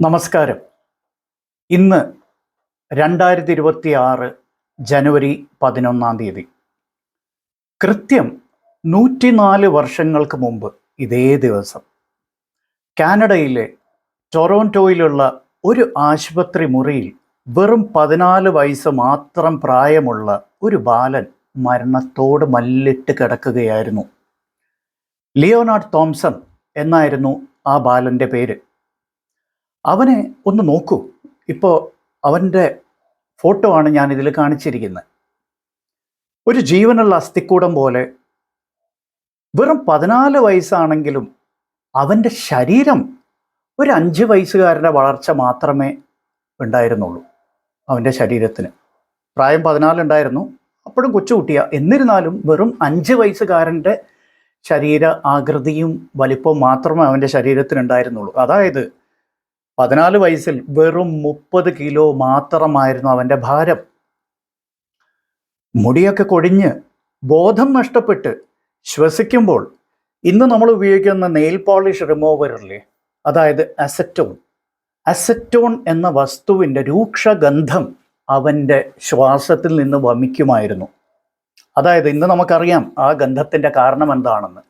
നമസ്കാരം. ഇന്ന് 2026 ജനുവരി 11 കൃത്യം 104 വർഷങ്ങൾക്ക് മുമ്പ് ഇതേ ദിവസം കാനഡയിലെ ടൊറോണ്ടോയിലുള്ള ഒരു ആശുപത്രി മുറിയിൽ വെറും 14 വയസ്സ് മാത്രം പ്രായമുള്ള ഒരു ബാലൻ മരണത്തോട് മല്ലിട്ട് കിടക്കുകയായിരുന്നു. ലിയോനാർഡ് തോംസൺ എന്നായിരുന്നു ആ ബാലൻ്റെ പേര്. അവനെ ഒന്ന് നോക്കൂ. ഇപ്പോൾ അവൻ്റെ ഫോട്ടോ ആണ് ഞാൻ ഇതിൽ കാണിച്ചിരിക്കുന്നത്. ഒരു ജീവനുള്ള അസ്ഥിക്കൂടം പോലെ. വെറും 14 വയസ്സാണെങ്കിലും അവൻ്റെ ശരീരം ഒരു 5 വയസ്സുകാരൻ്റെ വളർച്ച മാത്രമേ ഉണ്ടായിരുന്നുള്ളൂ. അവൻ്റെ ശരീരത്തിന് പ്രായം 14 ഉണ്ടായിരുന്നു, അപ്പോഴും കൊച്ചുകുട്ടിയാ. എന്നിരുന്നാലും വെറും 5 വയസ്സുകാരൻ്റെ ശരീര ആകൃതിയും വലിപ്പവും മാത്രമേ അവൻ്റെ ശരീരത്തിനുണ്ടായിരുന്നുള്ളൂ. അതായത് 14 വയസ്സിൽ വെറും 30 കിലോ മാത്രമായിരുന്നു അവൻ്റെ ഭാരം. മുടിയൊക്കെ കൊഴിഞ്ഞ് ബോധം നഷ്ടപ്പെട്ട് ശ്വസിക്കുമ്പോൾ ഇന്ന് നമ്മൾ ഉപയോഗിക്കുന്ന നെയിൽ പോളിഷ് റിമൂവറില്ലേ, അതായത് അസറ്റോൺ എന്ന വസ്തുവിൻ്റെ രൂക്ഷഗന്ധം അവൻ്റെ ശ്വാസത്തിൽ നിന്ന് വമിക്കുമായിരുന്നു. അതായത് ഇന്ന് നമുക്കറിയാം ആ ഗന്ധത്തിൻ്റെ കാരണം എന്താണെന്ന്.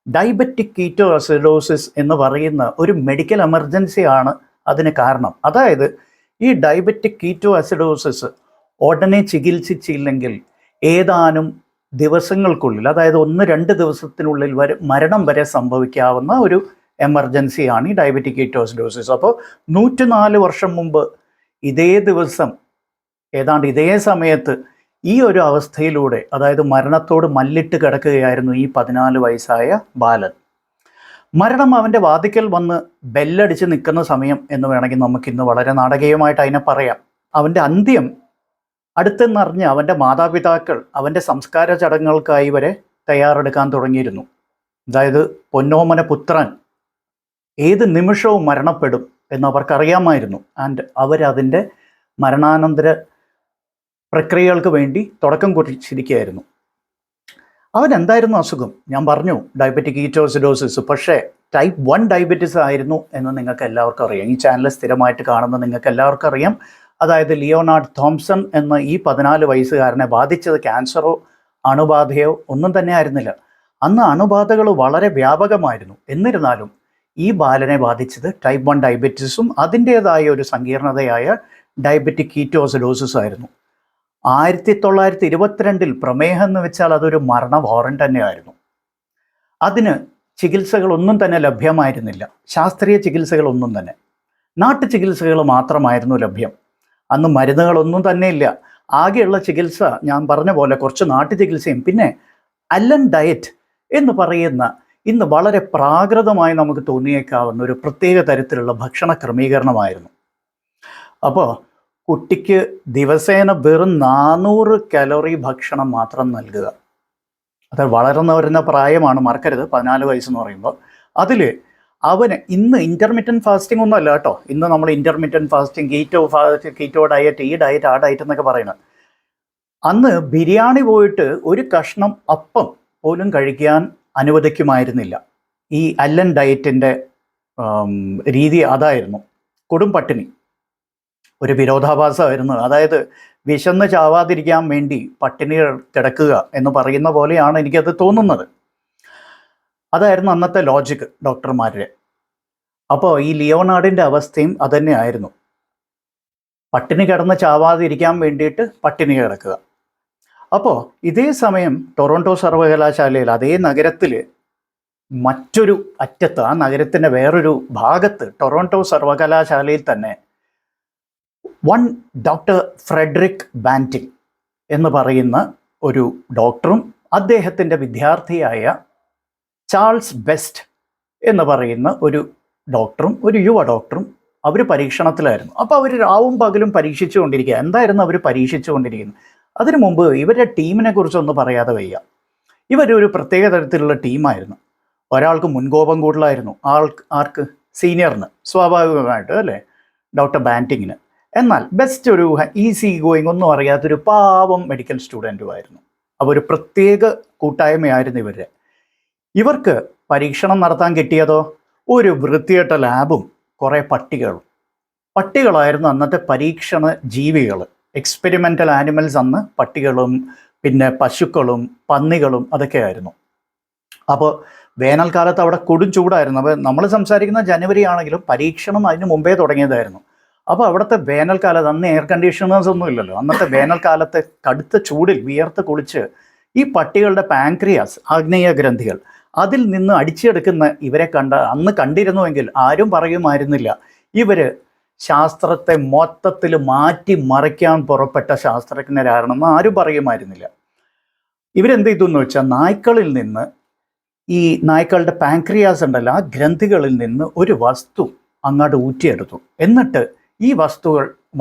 ഡയബറ്റിക് കീറ്റോ അസിഡോസിസ് എന്ന് പറയുന്ന ഒരു മെഡിക്കൽ എമർജൻസിയാണ് അതിന് കാരണം. അതായത് ഈ ഡയബറ്റിക് കീറ്റോ അസിഡോസിസ് ഉടനെ ചികിത്സിച്ചില്ലെങ്കിൽ ഏതാനും ദിവസങ്ങൾക്കുള്ളിൽ, അതായത് 1-2 ദിവസത്തിനുള്ളിൽ മരണം വരെ സംഭവിക്കാവുന്ന ഒരു എമർജൻസിയാണ് ഈ ഡയബറ്റിക് കീറ്റോ അസിഡോസിസ്. അപ്പോൾ 104 വർഷം മുമ്പ് ഇതേ ദിവസം, ഏതാണ്ട് ഇതേ സമയത്ത് ഈ ഒരു അവസ്ഥയിലൂടെ, അതായത് മരണത്തോട് മല്ലിട്ട് കിടക്കുകയായിരുന്നു ഈ 14 വയസ്സായ ബാലൻ. മരണം അവൻ്റെ വാതിക്കൽ വന്ന് ബെല്ലടിച്ച് നിൽക്കുന്ന സമയം എന്ന് വേണമെങ്കിൽ നമുക്കിന്ന് വളരെ നാടകീയമായിട്ട് അതിനെ പറയാം. അവൻ്റെ അന്ത്യം അടുത്തെന്നറിഞ്ഞ് അവൻ്റെ മാതാപിതാക്കൾ അവൻ്റെ സംസ്കാര ചടങ്ങുകൾക്കായി വരെ തയ്യാറെടുക്കാൻ തുടങ്ങിയിരുന്നു. അതായത് പൊന്നോമന പുത്രൻ ഏത് നിമിഷവും മരണപ്പെടും എന്നവർക്കറിയാമായിരുന്നു. ആൻഡ് അവരതിൻ്റെ മരണാനന്തര പ്രക്രിയകൾക്ക് വേണ്ടി തുടക്കം കുറിച്ചിരിക്കുകയായിരുന്നു. അവനെന്തായിരുന്നു അസുഖം? ഞാൻ പറഞ്ഞു, ഡയബറ്റിക് കീറ്റോസിഡോസിസ്. പക്ഷേ ടൈപ്പ് 1 ഡയബറ്റിസ് ആയിരുന്നു എന്ന് നിങ്ങൾക്ക് എല്ലാവർക്കും അറിയാം. ഈ ചാനൽ സ്ഥിരമായിട്ട് കാണുന്ന നിങ്ങൾക്ക് എല്ലാവർക്കും അറിയാം. അതായത് ലിയോനാർഡ് തോംസൺ എന്ന ഈ 14 വയസ്സുകാരനെ ബാധിച്ചത് ക്യാൻസറോ അണുബാധയോ ഒന്നും തന്നെ ആയിരുന്നില്ല. അന്ന് അണുബാധകൾ വളരെ വ്യാപകമായിരുന്നു. എന്നിരുന്നാലും ഈ ബാലനെ ബാധിച്ചത് ടൈപ്പ് 1 ഡയബറ്റിസും അതിൻ്റേതായ ഒരു സങ്കീർണതയായ ഡയബറ്റിക് കീറ്റോസിഡോസിസ് ആയിരുന്നു. 1922 പ്രമേഹം എന്ന് വെച്ചാൽ അതൊരു മരണ വാറന്റ് തന്നെയായിരുന്നു. അതിന് ചികിത്സകളൊന്നും തന്നെ ലഭ്യമായിരുന്നില്ല. ശാസ്ത്രീയ ചികിത്സകളൊന്നും തന്നെ, നാട്ടു ചികിത്സകൾ മാത്രമായിരുന്നു ലഭ്യം. അന്ന് മരുന്നുകളൊന്നും തന്നെ ഇല്ല. ആകെയുള്ള ചികിത്സ ഞാൻ പറഞ്ഞ പോലെ കുറച്ച് നാട്ടു ചികിത്സയും പിന്നെ അല്ലൻ ഡയറ്റ് എന്ന് പറയുന്ന ഇന്ന് വളരെ പ്രാകൃതമായി നമുക്ക് തോന്നിയേക്കാവുന്ന ഒരു പ്രത്യേക തരത്തിലുള്ള ഭക്ഷണ ക്രമീകരണമായിരുന്നു. അപ്പോൾ കുട്ടിക്ക് ദിവസേന വെറും 400 കലോറി ഭക്ഷണം മാത്രം നൽകുക. അത് വളർന്നു വരുന്ന പ്രായമാണ്, മറക്കരുത്, 14 വയസ്സെന്ന് പറയുമ്പോൾ. അതിൽ അവന് ഇന്ന് ഇൻ്റർമീഡിയൻറ്റ് ഫാസ്റ്റിംഗ് ഒന്നും അല്ല കേട്ടോ. ഇന്ന് നമ്മൾ ഇൻ്റർമീഡിയൻറ്റ് ഫാസ്റ്റിംഗ്, കീറ്റോ ഡയറ്റ്, ഈ ഡയറ്റ്, ആ ഡയറ്റ് എന്നൊക്കെ പറയുന്നത്. അന്ന് ബിരിയാണി പോയിട്ട് ഒരു കഷ്ണം അപ്പം പോലും കഴിക്കാൻ അനുവദിക്കുമായിരുന്നില്ല. ഈ അല്ലൻ ഡയറ്റിൻ്റെ രീതി അതായിരുന്നു. കൊടും പട്ടിണി, ഒരു വിരോധാഭാസമായിരുന്നു. അതായത് വിശന്ന് ചാവാതിരിക്കാൻ വേണ്ടി പട്ടിണി കിടക്കുക എന്ന് പറയുന്ന പോലെയാണ് എനിക്കത് തോന്നുന്നത്. അതായിരുന്നു അന്നത്തെ ലോജിക്ക് ഡോക്ടർമാരുടെ. അപ്പോൾ ഈ ലിയോനാർഡിൻ്റെ അവസ്ഥയും അതുതന്നെ ആയിരുന്നു. പട്ടിണി കിടന്ന് ചാവാതിരിക്കാൻ വേണ്ടിയിട്ട് പട്ടിണി കിടക്കുക. അപ്പോൾ ഇതേ സമയം ടൊറോണ്ടോ സർവകലാശാലയിൽ, അതേ നഗരത്തിൽ മറ്റൊരു അറ്റത്ത്, ആ നഗരത്തിൻ്റെ വേറൊരു ഭാഗത്ത് ടൊറോണ്ടോ സർവകലാശാലയിൽ തന്നെ ഡോക്ടർ ഫ്രെഡറിക് ബാൻറ്റിംഗ് എന്ന് പറയുന്ന ഒരു ഡോക്ടറും അദ്ദേഹത്തിൻ്റെ വിദ്യാർത്ഥിയായ ചാൾസ് ബെസ്റ്റ് എന്ന് പറയുന്ന ഒരു ഡോക്ടറും, ഒരു യുവ ഡോക്ടറും, അവർ പരീക്ഷണത്തിലായിരുന്നു. അപ്പോൾ അവർ രാവും പകലും പരീക്ഷിച്ചു കൊണ്ടിരിക്കുക. എന്തായിരുന്നു അവർ പരീക്ഷിച്ചു കൊണ്ടിരിക്കുന്നത്? അതിനു മുമ്പ് ഇവരുടെ ടീമിനെ കുറിച്ചൊന്നും പറയാതെ വയ്യ. ഇവരൊരു പ്രത്യേക തരത്തിലുള്ള ടീമായിരുന്നു. ഒരാൾക്ക് മുൻകോപം കൂടുതലായിരുന്നു, ആർക്ക്? സീനിയറിന്, സ്വാഭാവികമായിട്ട് അല്ലേ, ഡോക്ടർ ബാൻറ്റിങ്ങിന്. എന്നാൽ ബെസ്റ്റ് ഒരു ഈസി ഗോയിങ്, ഒന്നും അറിയാത്തൊരു പാവം മെഡിക്കൽ സ്റ്റുഡൻറ്റുമായിരുന്നു. അപ്പോൾ ഒരു പ്രത്യേക കൂട്ടായ്മയായിരുന്നു ഇവരുടെ. ഇവർക്ക് പരീക്ഷണം നടത്താൻ കിട്ടിയതോ ഒരു വൃത്തികെട്ട ലാബും കുറേ പട്ടികളും. പട്ടികളായിരുന്നു അന്നത്തെ പരീക്ഷണ ജീവികൾ. എക്സ്പെരിമെൻ്റൽ ആനിമൽസ് അന്ന് പട്ടികളും പിന്നെ പശുക്കളും പന്നികളും അതൊക്കെ ആയിരുന്നു. അപ്പോൾ വേനൽക്കാലത്ത് അവിടെ കൊടും ചൂടായിരുന്നു. അപ്പോൾ നമ്മൾ സംസാരിക്കുന്ന ജനുവരി ആണെങ്കിലും പരീക്ഷണം അതിന് മുമ്പേ തുടങ്ങിയതായിരുന്നു. അപ്പോൾ അവിടുത്തെ വേനൽക്കാലത്ത് അന്ന് എയർ കണ്ടീഷണേഴ്സ് ഒന്നും ഇല്ലല്ലോ. അന്നത്തെ വേനൽക്കാലത്തെ കടുത്ത ചൂടിൽ വിയർത്ത് കുളിച്ച് ഈ പട്ടികളുടെ പാൻക്രിയാസ്, ആഗ്നേയ ഗ്രന്ഥികൾ, അതിൽ നിന്ന് അടിച്ചെടുക്കുന്ന ഇവരെ അന്ന് കണ്ടിരുന്നുവെങ്കിൽ ആരും പറയുമായിരുന്നില്ല ഇവർ ശാസ്ത്രത്തെ മൊത്തത്തിൽ മാറ്റി മറിക്കാൻ പുറപ്പെട്ട ശാസ്ത്രജ്ഞരാണെന്ന് ആരും പറയുമായിരുന്നില്ല. ഇവരെന്ത് ചെയ്തു എന്ന് വെച്ചാൽ നായ്ക്കളിൽ നിന്ന്, ഈ നായ്ക്കളുടെ പാൻക്രിയാസ് ഉണ്ടല്ലോ, ആ ഗ്രന്ഥികളിൽ നിന്ന് ഒരു വസ്തു അങ്ങോട്ട് ഊറ്റിയെടുത്തു. എന്നിട്ട് ഈ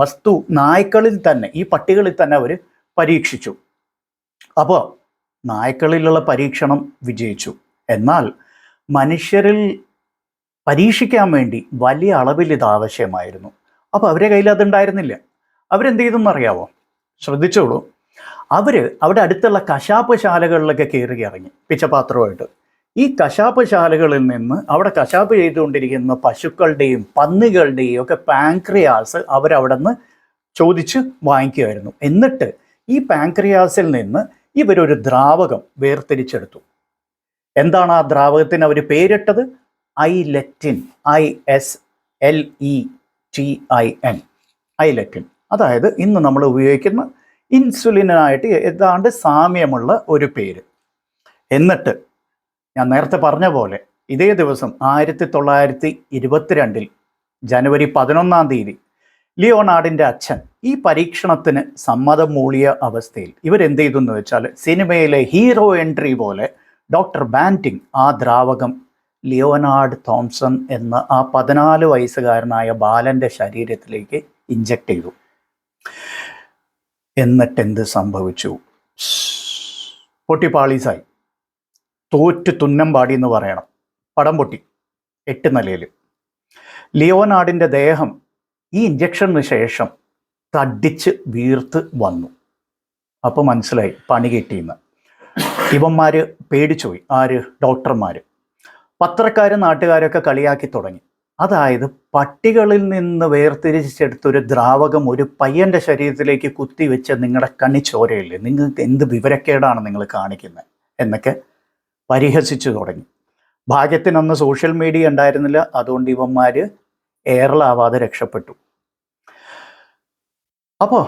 വസ്തു നായ്ക്കളിൽ തന്നെ, ഈ പട്ടികളിൽ തന്നെ അവർ പരീക്ഷിച്ചു. അപ്പോൾ നായ്ക്കളിലുള്ള പരീക്ഷണം വിജയിച്ചു. എന്നാൽ മനുഷ്യരിൽ പരീക്ഷിക്കാൻ വേണ്ടി വലിയ അളവിൽ ഇത് ആവശ്യമായിരുന്നു. അപ്പോൾ അവരുടെ കയ്യിൽ അതുണ്ടായിരുന്നില്ല. അവരെന്ത് ചെയ്തെന്നറിയാവോ? ശ്രദ്ധിച്ചോളൂ. അവിടെ അടുത്തുള്ള കശാപ്പ് ശാലകളിലൊക്കെ കയറി ഇറങ്ങി പിച്ചപാത്രമായിട്ട്. ഈ കശാപ്പ് ശാലകളിൽ നിന്ന് അവിടെ കശാപ്പ് ചെയ്തുകൊണ്ടിരിക്കുന്ന പശുക്കളുടെയും പന്നികളുടെയും ഒക്കെ പാൻക്രിയാസ് അവരവിടെ നിന്ന് ചോദിച്ച് വാങ്ങിക്കുമായിരുന്നു. എന്നിട്ട് ഈ പാൻക്രിയാസിൽ നിന്ന് ഇവരൊരു ദ്രാവകം വേർതിരിച്ചെടുത്തു. എന്താണ് ആ ദ്രാവകത്തിന് അവർ പേരിട്ടത്? ഐലെക്റ്റിൻ. ISLETIN. ഐലെക്റ്റിൻ. അതായത് ഇന്ന് നമ്മൾ ഉപയോഗിക്കുന്ന ഇൻസുലിനായിട്ട് ഏതാണ്ട് സാമ്യമുള്ള ഒരു പേര്. എന്നിട്ട് ഞാൻ നേരത്തെ പറഞ്ഞ പോലെ ഇതേ ദിവസം 1922 ജനുവരി 11 ലിയോണാർഡിൻ്റെ അച്ഛൻ ഈ പരീക്ഷണത്തിന് സമ്മതം മൂളിയ അവസ്ഥയിൽ ഇവരെന്ത് ചെയ്തു എന്ന് വെച്ചാൽ, സിനിമയിലെ ഹീറോ എൻട്രി പോലെ ഡോക്ടർ ബാൻറ്റിങ് ആ ദ്രാവകം ലിയോനാർഡ് തോംസൺ എന്ന ആ 14 വയസ്സുകാരനായ ബാലൻ്റെ ശരീരത്തിലേക്ക് ഇഞ്ചക്ട് ചെയ്തു. എന്നിട്ടെന്ത് സംഭവിച്ചു? പൊട്ടിപ്പാളീസായി. തോറ്റ് തുന്നമ്പാടി എന്ന് പറയണം. പടം പൊട്ടി 8 നിലയിൽ. ലിയോനാർഡിൻ്റെ ദേഹം ഈ ഇഞ്ചക്ഷന് ശേഷം തടിച്ച് വീർത്ത് വന്നു. അപ്പോൾ മനസ്സിലായി പണി കിട്ടിയെന്ന്. ഇവന്മാർ പേടിച്ചുപോയി. ആര്? ഡോക്ടർമാർ. പത്രക്കാരും നാട്ടുകാരൊക്കെ കളിയാക്കി തുടങ്ങി. അതായത് പട്ടികളിൽ നിന്ന് വേർതിരിച്ചെടുത്തൊരു ദ്രാവകം ഒരു പയ്യൻ്റെ ശരീരത്തിലേക്ക് കുത്തിവെച്ച് നിങ്ങളുടെ കണ്ണി ചോരയില്ലേ, നിങ്ങൾക്ക് എന്ത് വിവരക്കേടാണ് നിങ്ങൾ കാണിക്കുന്നത് എന്നൊക്കെ പരിഹസിച്ചു തുടങ്ങി. ഭാഗ്യത്തിനന്ന് സോഷ്യൽ മീഡിയ ഉണ്ടായിരുന്നില്ല. അതുകൊണ്ട് ഇവന്മാർ എയറിലാവാതെ രക്ഷപ്പെട്ടു. അപ്പോൾ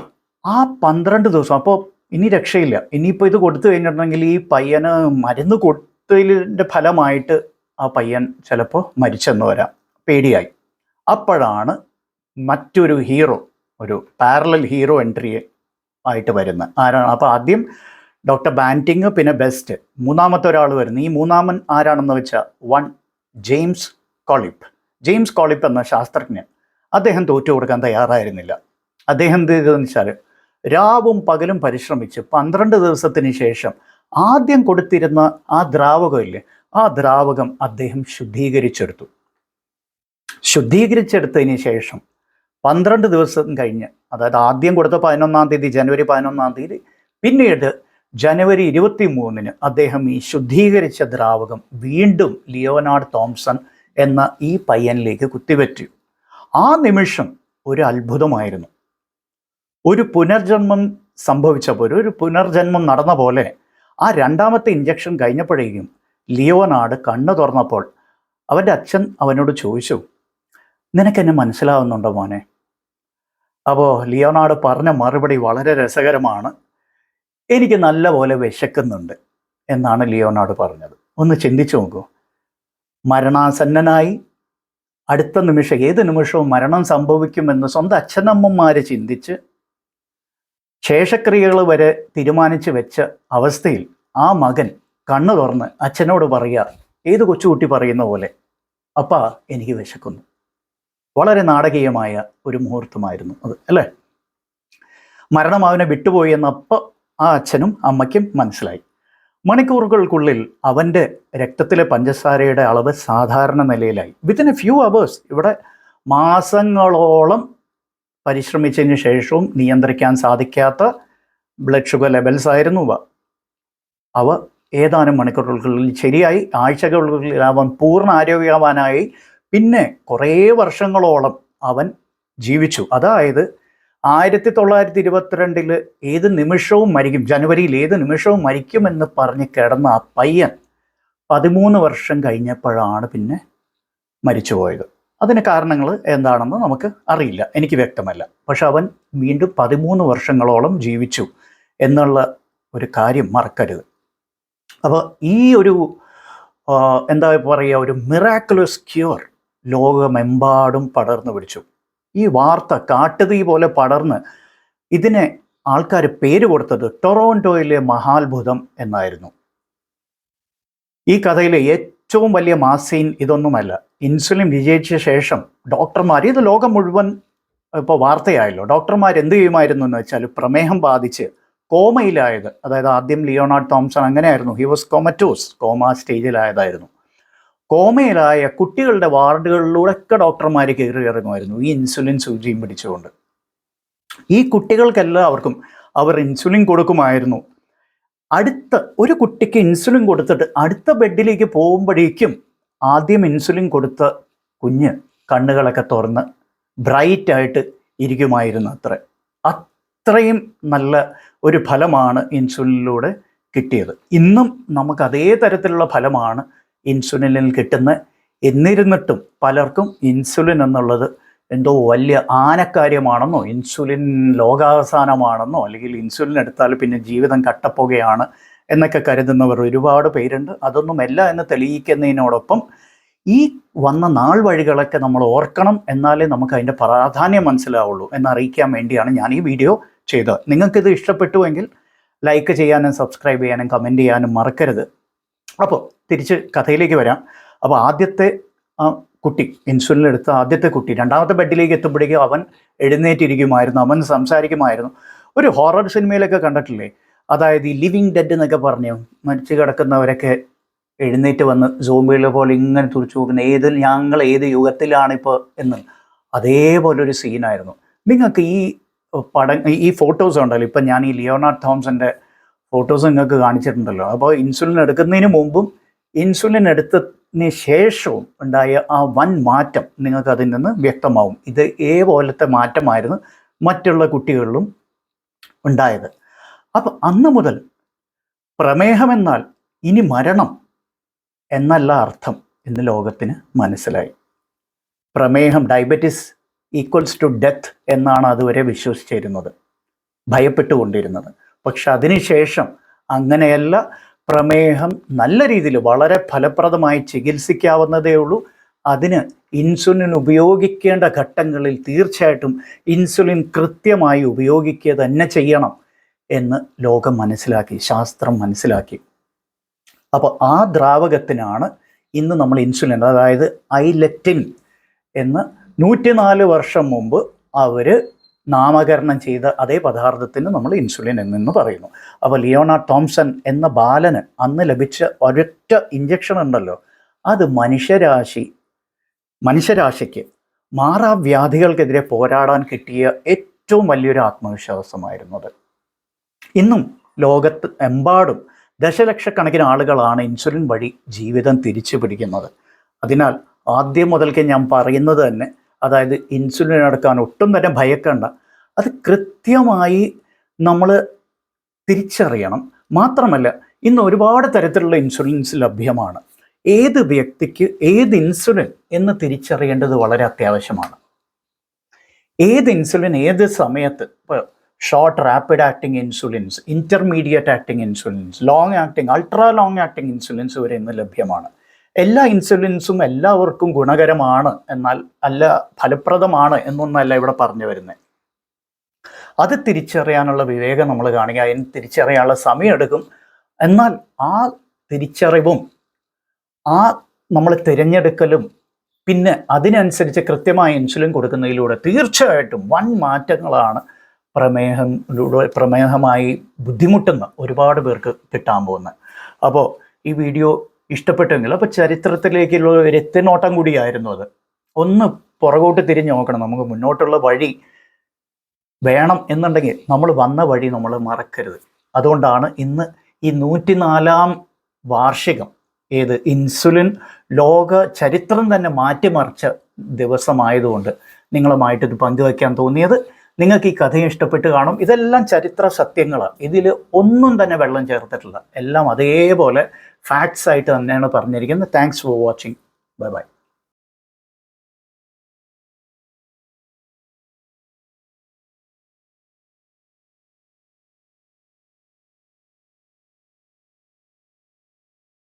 ആ 12 ദിവസം, അപ്പോൾ ഇനി രക്ഷയില്ല. ഇനിയിപ്പോൾ ഇത് കൊടുത്തു കഴിഞ്ഞിട്ടുണ്ടെങ്കിൽ ഈ പയ്യന് മരുന്ന് കൊടുത്തതിൻ്റെ ഫലമായിട്ട് ആ പയ്യൻ ചിലപ്പോൾ മരിച്ചെന്ന് വരാം. പേടിയായി. അപ്പോഴാണ് മറ്റൊരു ഹീറോ, ഒരു പാരലൽ ഹീറോ എൻട്രി ആയിട്ട് വരുന്നത്. ആരാണ്? അപ്പോൾ ആദ്യം ഡോക്ടർ ബാൻറ്റിങ്, പിന്നെ ബെസ്റ്റ്, മൂന്നാമത്തെ ഒരാൾ വരുന്നു. ഈ മൂന്നാമൻ ആരാണെന്ന് വെച്ചാൽ ജെയിംസ് കോളിപ്പ്. ജെയിംസ് കോളിപ്പ് എന്ന ശാസ്ത്രജ്ഞൻ. അദ്ദേഹം തോറ്റു കൊടുക്കാൻ തയ്യാറായിരുന്നില്ല. അദ്ദേഹം എന്ത് ചെയ്തതെന്ന് വെച്ചാൽ രാവും പകലും പരിശ്രമിച്ച് 12 ദിവസത്തിന് ശേഷം ആദ്യം കൊടുത്തിരുന്ന ആ ദ്രാവകമില്ലേ, ആ ദ്രാവകം അദ്ദേഹം ശുദ്ധീകരിച്ചെടുത്തു. ശുദ്ധീകരിച്ചെടുത്തതിന് ശേഷം 12 ദിവസം കഴിഞ്ഞ്, അതായത് ആദ്യം കൊടുത്ത 11-ാം തീയതി, ജനുവരി 11-ാം തീയതി, പിന്നീട് ജനുവരി 23-ന് അദ്ദേഹം ഈ ശുദ്ധീകരിച്ച ദ്രാവകം വീണ്ടും ലിയോനാർഡ് തോംസൺ എന്ന ഈ പയ്യനിലേക്ക് കുത്തിവെച്ചു. ആ നിമിഷം ഒരു അത്ഭുതമായിരുന്നു. ഒരു പുനർജന്മം സംഭവിച്ചപ്പോൾ, ഒരു പുനർജന്മം നടന്ന പോലെ ആ 2ാമത്തെ ഇഞ്ചക്ഷൻ കഴിഞ്ഞപ്പോഴേക്കും ലിയോനാർഡ് കണ്ണു തുറന്നപ്പോൾ അവൻ്റെ അച്ഛൻ അവനോട് ചോദിച്ചു, നിനക്കെന്നെ മനസ്സിലാവുന്നുണ്ടോ മോനെ? അപ്പോൾ ലിയോനാർഡ് പറഞ്ഞ മറുപടി വളരെ രസകരമാണ്. എനിക്ക് നല്ല പോലെ വിശക്കുന്നുണ്ട് എന്നാണ് ലിയോനാർഡ് പറഞ്ഞത്. ഒന്ന് ചിന്തിച്ചു നോക്കൂ. മരണാസന്നനായി, അടുത്ത നിമിഷം, ഏത് നിമിഷവും മരണം സംഭവിക്കുമെന്ന് സ്വന്തം അച്ഛനമ്മമാർ ചിന്തിച്ച് ശേഷക്രിയകൾ വരെ തീരുമാനിച്ച് വെച്ച അവസ്ഥയിൽ ആ മകൻ കണ്ണു തുറന്ന് അച്ഛനോട് പറയുക, ഏത് കൊച്ചുകുട്ടി പറയുന്ന പോലെ, അപ്പാ എനിക്ക് വിശക്കുന്നു. വളരെ നാടകീയമായ ഒരു മുഹൂർത്തമായിരുന്നു അത്, അല്ലേ? മരണം അവനെ വിട്ടുപോയി എന്നപ്പോൾ ആ അച്ഛനും അമ്മയ്ക്കും മനസ്സിലായി. മണിക്കൂറുകൾക്കുള്ളിൽ അവൻ്റെ രക്തത്തിലെ പഞ്ചസാരയുടെ അളവ് സാധാരണ നിലയിലായി. Within a few hours. ഇവിടെ മാസങ്ങളോളം പരിശ്രമിച്ചതിന് ശേഷവും നിയന്ത്രിക്കാൻ സാധിക്കാത്ത ബ്ലഡ് ഷുഗർ ലെവൽസ് ആയിരുന്നു അവ ഏതാനും മണിക്കൂറുകൾക്കുള്ളിൽ ശരിയായി. ആഴ്ചകൾക്കുള്ളിൽ അവൻ പൂർണ്ണ ആരോഗ്യവാനായി. പിന്നെ കുറേ വർഷങ്ങളോളം അവൻ ജീവിച്ചു. അതായത് 1922 ഏത് നിമിഷവും മരിക്കും, ജനുവരിയിൽ ഏത് നിമിഷവും മരിക്കുമെന്ന് പറഞ്ഞ് കിടന്ന ആ പയ്യൻ 13 വർഷം കഴിഞ്ഞപ്പോഴാണ് പിന്നെ മരിച്ചുപോയത്. അതിന് കാരണങ്ങൾ എന്താണെന്ന് നമുക്ക് അറിയില്ല, എനിക്ക് വ്യക്തമല്ല. പക്ഷെ അവൻ വീണ്ടും 13 വർഷങ്ങളോളം ജീവിച്ചു എന്നുള്ള ഒരു കാര്യം മറക്കരുത്. അപ്പോൾ ഈ ഒരു എന്താ പറയുക, ഒരു മിറാക്കുലസ് ക്യൂർ ലോകമെമ്പാടും പടർന്നു പിടിച്ചു. ഈ വാർത്ത കാട്ടുതീ പോലെ പടർന്ന് ഇതിനെ ആൾക്കാർ പേര് കൊടുത്തത് ടൊറോണ്ടോയിലെ മഹാത്ഭുതം എന്നായിരുന്നു. ഈ കഥയിലെ ഏറ്റവും വലിയ മാസീൻ ഇതൊന്നുമല്ല. ഇൻസുലിൻ വിജയിച്ച ശേഷം ഡോക്ടർമാർ, ഇത് ലോകം മുഴുവൻ ഇപ്പോൾ വാർത്തയായല്ലോ, ഡോക്ടർമാർ എന്ത് ചെയ്യുമായിരുന്നു എന്ന് വെച്ചാൽ പ്രമേഹം ബാധിച്ച് കോമയിലായത്, അതായത് ആദ്യം ലിയോണാർഡ് തോംസൺ അങ്ങനെയായിരുന്നു, ഹി വാസ് കോമറ്റോസ്, കോമ സ്റ്റേജിലായതായിരുന്നു. കോമയിലായ കുട്ടികളുടെ വാർഡുകളിലൂടെയൊക്കെ ഡോക്ടർമാർ കയറി ഇറങ്ങുമായിരുന്നു ഈ ഇൻസുലിൻ സൂചിയും പിടിച്ചുകൊണ്ട്. ഈ കുട്ടികൾക്കെല്ലാവർക്കും അവർ ഇൻസുലിൻ കൊടുക്കുമായിരുന്നു. അടുത്ത ഒരു കുട്ടിക്ക് ഇൻസുലിൻ കൊടുത്തിട്ട് അടുത്ത ബെഡിലേക്ക് പോകുമ്പോഴേക്കും ആദ്യം ഇൻസുലിൻ കൊടുത്ത കുഞ്ഞ് കണ്ണുകളൊക്കെ തുറന്ന് ബ്രൈറ്റായിട്ട് ഇരിക്കുമായിരുന്നു. അത്രയും നല്ല ഒരു ഫലമാണ് ഇൻസുലിനിലൂടെ കിട്ടിയത്. ഇന്നും നമുക്ക് അതേ തരത്തിലുള്ള ഫലമാണ് ഇൻസുലിനിൽ കിട്ടുന്നത്. എന്നിരുന്നിട്ടും പലർക്കും ഇൻസുലിൻ എന്നുള്ളത് എന്തോ വലിയ ആനക്കാര്യമാണെന്നോ, ഇൻസുലിൻ ലോകാവസാനമാണെന്നോ, അല്ലെങ്കിൽ ഇൻസുലിൻ എടുത്താൽ പിന്നെ ജീവിതം കട്ടപ്പുകയാണ് എന്നൊക്കെ കരുതുന്നവർ ഒരുപാട് പേരുണ്ട്. അതൊന്നുമല്ല എന്ന് തെളിയിക്കുന്നതിനോടൊപ്പം ഈ വന്ന നാൾ വഴികളൊക്കെ നമ്മൾ ഓർക്കണം, എന്നാലേ നമുക്ക് അതിൻ്റെ പ്രാധാന്യം മനസ്സിലാവുള്ളൂ എന്നറിയിക്കാൻ വേണ്ടിയാണ് ഞാൻ ഈ വീഡിയോ ചെയ്തത്. നിങ്ങൾക്കിത് ഇഷ്ടപ്പെട്ടുവെങ്കിൽ ലൈക്ക് ചെയ്യാനും സബ്സ്ക്രൈബ് ചെയ്യാനും കമൻറ്റ് ചെയ്യാനും മറക്കരുത്. അപ്പോൾ തിരിച്ച് കഥയിലേക്ക് വരാം. അപ്പോൾ ആദ്യത്തെ കുട്ടി, ഇൻസുലിൻ എടുത്ത ആദ്യത്തെ കുട്ടി രണ്ടാമത്തെ ബെഡിലേക്ക് എത്തുമ്പോഴേക്കും അവൻ എഴുന്നേറ്റിരിക്കുമായിരുന്നു, അവൻ സംസാരിക്കുമായിരുന്നു. ഒരു ഹൊറർ സിനിമയിലൊക്കെ കണ്ടിട്ടില്ലേ, അതായത് ഈ ലിവിങ് ഡെഡ് എന്നൊക്കെ പറഞ്ഞു മരിച്ചു കിടക്കുന്നവരൊക്കെ എഴുന്നേറ്റ് വന്ന് സോംബികളെ പോലെ ഇങ്ങനെ തുറിച്ചു നോക്കുന്ന ഞങ്ങൾ ഏത് യുഗത്തിലാണിപ്പോൾ എന്ന്, അതേപോലൊരു സീനായിരുന്നു. നിങ്ങൾക്ക് ഈ ഫോട്ടോസ് ഉണ്ടല്ലോ, ഇപ്പം ഞാൻ ഈ ലിയോണാർഡ് തോംസൻ്റെ ഫോട്ടോസ് നിങ്ങൾക്ക് കാണിച്ചിട്ടുണ്ടല്ലോ. അപ്പോൾ ഇൻസുലിൻ എടുക്കുന്നതിന് മുമ്പും ഇൻസുലിൻ എടുത്തതിന് ശേഷവും ഉണ്ടായ ആ വൻ മാറ്റം നിങ്ങൾക്ക് അതിൽ നിന്ന് വ്യക്തമാവും. ഇതേപോലത്തെ മാറ്റമായിരുന്നു മറ്റുള്ള കുട്ടികളിലും ഉണ്ടായത്. അപ്പം അന്ന് മുതൽ പ്രമേഹമെന്നാൽ ഇനി മരണം എന്നല്ല അർത്ഥം എന്ന് ലോകത്തിന് മനസ്സിലായി. പ്രമേഹം, ഡയബറ്റിസ് ഈക്വൽസ് ടു ഡെത്ത് എന്നാണ് അതുവരെ വിശ്വസിച്ചിരുന്നത്, ഭയപ്പെട്ടുകൊണ്ടിരുന്നത്. പക്ഷെ അതിനുശേഷം അങ്ങനെയല്ല. പ്രമേഹം നല്ല രീതിയിൽ വളരെ ഫലപ്രദമായി ചികിത്സിക്കാവുന്നതേ ഉള്ളൂ. അതിന് ഇൻസുലിൻ ഉപയോഗിക്കേണ്ട ഘട്ടങ്ങളിൽ തീർച്ചയായിട്ടും ഇൻസുലിൻ കൃത്യമായി ഉപയോഗിക്കുക തന്നെ ചെയ്യണം എന്ന് ലോകം മനസ്സിലാക്കി, ശാസ്ത്രം മനസ്സിലാക്കി. അപ്പോൾ ആ ദ്രാവകത്തിനാണ് ഇന്ന് നമ്മൾ ഇൻസുലിൻ, അതായത് ഐലെറ്റിൻ എന്ന് 104 വർഷം മുമ്പ് അവർ നാമകരണം ചെയ്ത അതേ പദാർത്ഥത്തിന് നമ്മൾ ഇൻസുലിൻ എന്ന് പറയുന്നു. അപ്പോൾ ലിയോണാർഡ് തോംസൺ എന്ന ബാലന് അന്ന് ലഭിച്ച ഒരൊറ്റ ഇഞ്ചക്ഷൻ ഉണ്ടല്ലോ, അത് മനുഷ്യരാശിക്ക് മാറാവ്യാധികൾക്കെതിരെ പോരാടാൻ കിട്ടിയ ഏറ്റവും വലിയൊരു ആത്മവിശ്വാസമായിരുന്നു അത്. ഇന്നും ലോകത്ത് എമ്പാടും ദശലക്ഷക്കണക്കിന് ആളുകളാണ് ഇൻസുലിൻ വഴി ജീവിതം തിരിച്ചു പിടിക്കുന്നത്. അതിനാൽ ആദ്യം മുതൽക്ക് ഞാൻ പറയുന്നത് തന്നെ, അതായത് ഇൻസുലിൻ എടുക്കാൻ ഒട്ടും തന്നെ ഭയക്കണ്ട. അത് കൃത്യമായി നമ്മൾ തിരിച്ചറിയണം. മാത്രമല്ല ഇന്ന് ഒരുപാട് തരത്തിലുള്ള ഇൻസുലിൻസ് ലഭ്യമാണ്. ഏത് വ്യക്തിക്ക് ഏത് ഇൻസുലിൻ എന്ന് തിരിച്ചറിയേണ്ടത് വളരെ അത്യാവശ്യമാണ്. ഏത് ഇൻസുലിൻ ഏത് സമയത്ത്, ഇപ്പോൾ short rapid acting insulins, intermediate acting insulins, long acting, ultra long acting insulins വരെ ഇന്ന് ലഭ്യമാണ്. എല്ലാ ഇൻസുലിൻസും എല്ലാവർക്കും ഗുണകരമാണ് എന്നാൽ അല്ല ഫലപ്രദമാണ് എന്നൊന്നല്ല ഇവിടെ പറഞ്ഞു വരുന്നത്. അത് തിരിച്ചറിയാനുള്ള വിവേകം നമ്മൾ കാണുക, അതിന് തിരിച്ചറിയാനുള്ള സമയമെടുക്കും. എന്നാൽ ആ തിരിച്ചറിവും ആ നമ്മൾ തിരഞ്ഞെടുക്കലും പിന്നെ അതിനനുസരിച്ച് കൃത്യമായ ഇൻസുലിൻ കൊടുക്കുന്നതിലൂടെ തീർച്ചയായിട്ടും വൻ മാറ്റങ്ങളാണ് പ്രമേഹമായി ബുദ്ധിമുട്ടുന്ന ഒരുപാട് പേർക്ക് കിട്ടാൻ പോകുന്നത്. അപ്പോൾ ഈ വീഡിയോ ഇഷ്ടപ്പെട്ടെങ്കിൽ, അപ്പോൾ ചരിത്രത്തിലേക്കുള്ള ഒരു എത്തിനോട്ടം കൂടിയായിരുന്നു അത്. ഒന്ന് പുറകോട്ട് തിരിഞ്ഞ് നോക്കണം. നമുക്ക് മുന്നോട്ടുള്ള വഴി വേണം എന്നുണ്ടെങ്കിൽ നമ്മൾ വന്ന വഴി നമ്മൾ മറക്കരുത്. അതുകൊണ്ടാണ് ഇന്ന് ഈ 104ാം വാർഷികം, ഇൻസുലിൻ ലോക ചരിത്രം തന്നെ മാറ്റിമറിച്ച ദിവസമായതുകൊണ്ട് നിങ്ങളുമായിട്ട് ഇത് പങ്കുവയ്ക്കാൻ തോന്നിയത്. നിങ്ങൾക്ക് ഈ കഥയും ഇഷ്ടപ്പെട്ട് കാണും. ഇതെല്ലാം ചരിത്ര സത്യങ്ങളാണ്. ഇതിൽ ഒന്നും തന്നെ വെള്ളം ചേർത്തിട്ടില്ല. എല്ലാം അതേപോലെ ഫാക്ട്സ് ആയിട്ട് തന്നെയാണ് പറഞ്ഞിരിക്കുന്നത്. Thanks for watching. Bye bye.